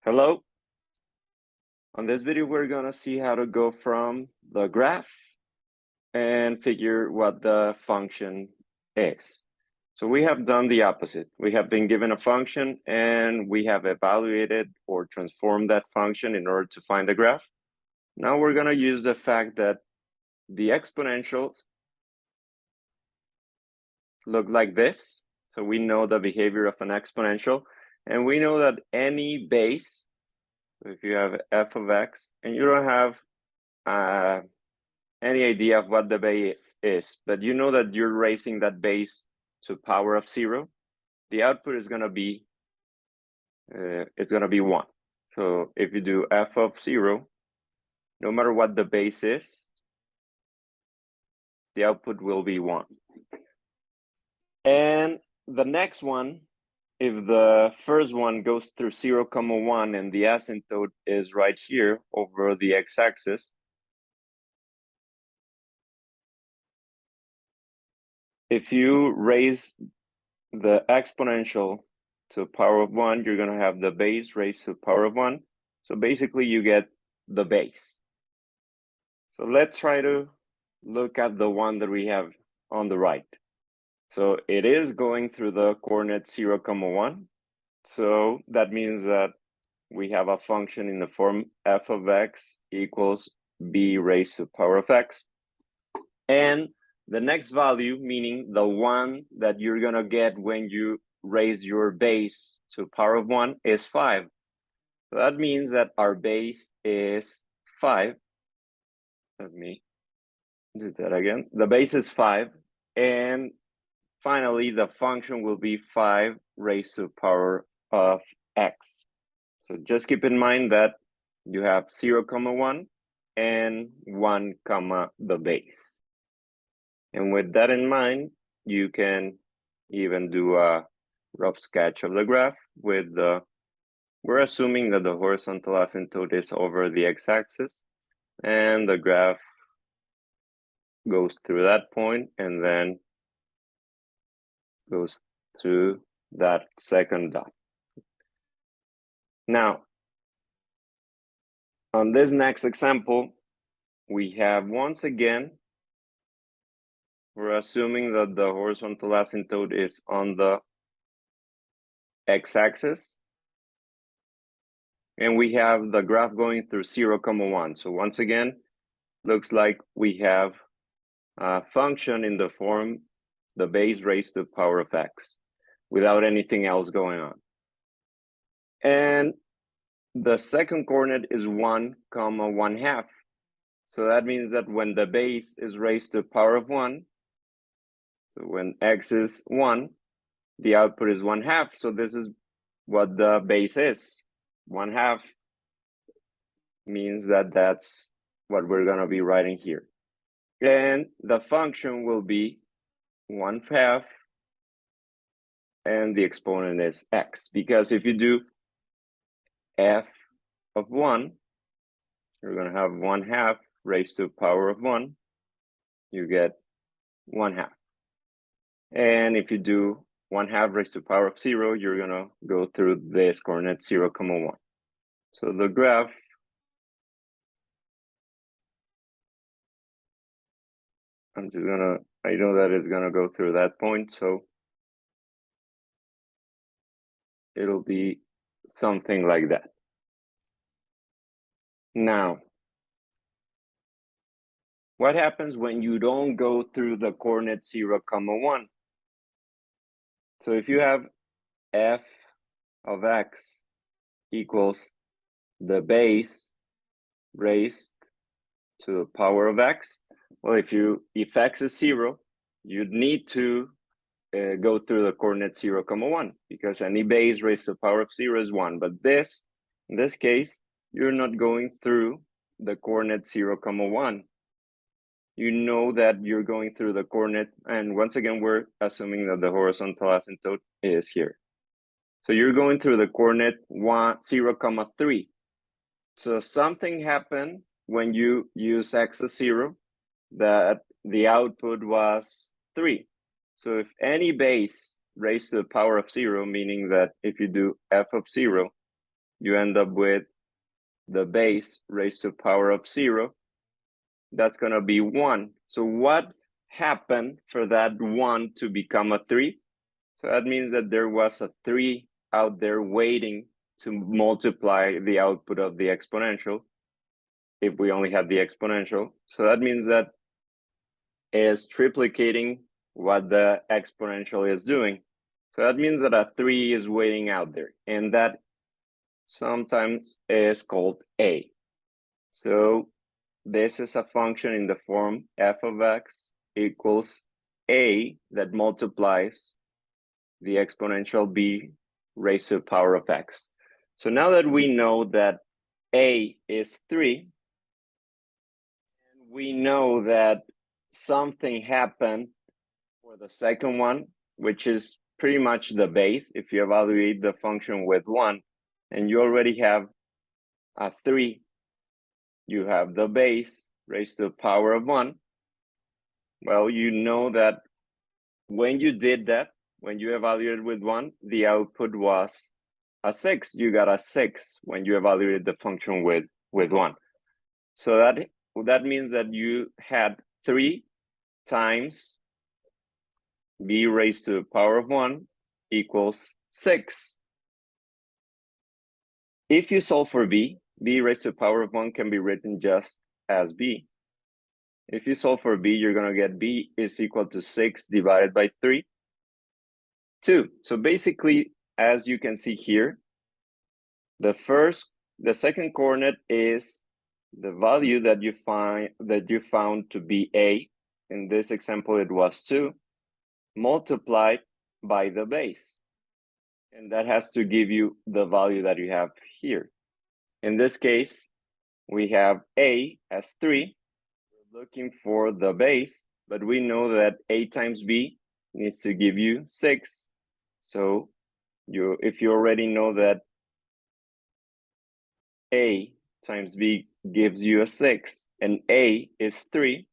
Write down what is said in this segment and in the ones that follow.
Hello. On this video, we're gonna see how to go from the graph and figure what the function is. So we have done the opposite. We have been given a function and we have evaluated or transformed that function in order to find the graph. Now we're gonna use the fact that the exponentials look like this. So we know the behavior of an exponential, and we know that any base, so if you have f of x and you don't have any idea of what the base is, but you know that you're raising that base to power of 0, the output is going to be it's going to be 1. So if you do f of 0, no matter what the base is, the output will be 1. And the next one, if the first one goes through 0, 1, and the asymptote is right here over the x-axis, if you raise the exponential to the power of 1, you're going to have the base raised to the power of 1. So basically, you get the base. So let's try to look at the one that we have on the right. So it is going through the coordinate 0, 1. So that means that we have a function in the form f of x equals b raised to the power of x. And the next value, meaning the one that you're going to get when you raise your base to power of 1, is 5. So that means that our base is 5. Let me do that again. The base is 5. And finally, the function will be 5 raised to the power of x. So just keep in mind that you have 0, 1 and 1, the base. And with that in mind, you can even do a rough sketch of the graph with the, we're assuming that the horizontal asymptote is over the x-axis and the graph goes through that point and then goes through that second dot. Now, on this next example, we have once again, we're assuming that the horizontal asymptote is on the x-axis. And we have the graph going through 0, 1. So once again, looks like we have a function in the form the base raised to the power of x without anything else going on. And the second coordinate is 1, 1/2. So that means that when the base is raised to the power of 1, so when x is 1, the output is 1/2. So this is what the base is. 1/2 means that that's what we're going to be writing here. And the function will be 1/2, and the exponent is x. Because if you do f of 1, you're going to have 1/2 raised to the power of 1. You get 1/2. And if you do 1/2 raised to the power of 0, you're going to go through this coordinate 0, 1. So the graph I know that it's gonna go through that point, so it'll be something like that. Now, what happens when you don't go through the coordinate 0, 1? So if you have f of x equals the base raised to the power of x, well, if x is 0, you'd need to go through the coordinate 0, 1, because any base raised to the power of 0 is 1. But in this case, you're not going through the coordinate 0, 1. You know that you're going through the coordinate, and once again, we're assuming that the horizontal asymptote is here. So you're going through the coordinate 0, 3. So something happened when you use x as 0, that the output was 3. So if any base raised to the power of 0, meaning that if you do f of 0, you end up with the base raised to the power of 0. That's going to be 1. So what happened for that 1 to become a 3? So that means that there was a 3 out there waiting to multiply the output of the exponential if we only had the exponential. So that means that is triplicating what the exponential is doing. So that means that a 3 is waiting out there, and that sometimes is called a. So this is a function in the form f of x equals a that multiplies the exponential b raised to the power of x. So now that we know that a is 3, and we know that something happened for the second one, which is pretty much the base. If you evaluate the function with 1, and you already have a 3, you have the base raised to the power of 1. Well, you know that when you did that, when you evaluated with 1, the output was a 6. You got a 6 when you evaluated the function with 1. So that means that you had 3 times b raised to the power of 1 equals 6. If you solve for b raised to the power of 1 can be written just as b. If you solve for b, you're going to get b is equal to 6 divided by 3, 2. So basically, as you can see here, the second coordinate is the value that you found to be a. In this example, it was 2, multiplied by the base. And that has to give you the value that you have here. In this case, we have a as 3. We're looking for the base, but we know that a times b needs to give you 6. So if you already know that a times b gives you a 6, and a is 3,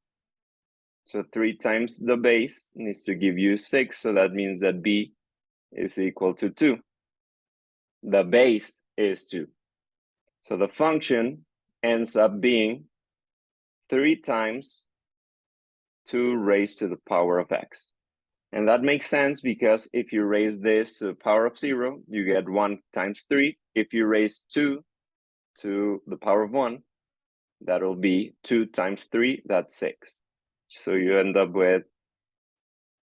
so 3 times the base needs to give you 6, so that means that b is equal to 2. The base is 2. So the function ends up being 3 times 2 raised to the power of x. And that makes sense because if you raise this to the power of 0, you get 1 times 3. If you raise 2 to the power of 1, that'll be 2 times 3, that's 6. So you end up with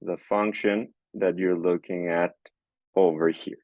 the function that you're looking at over here.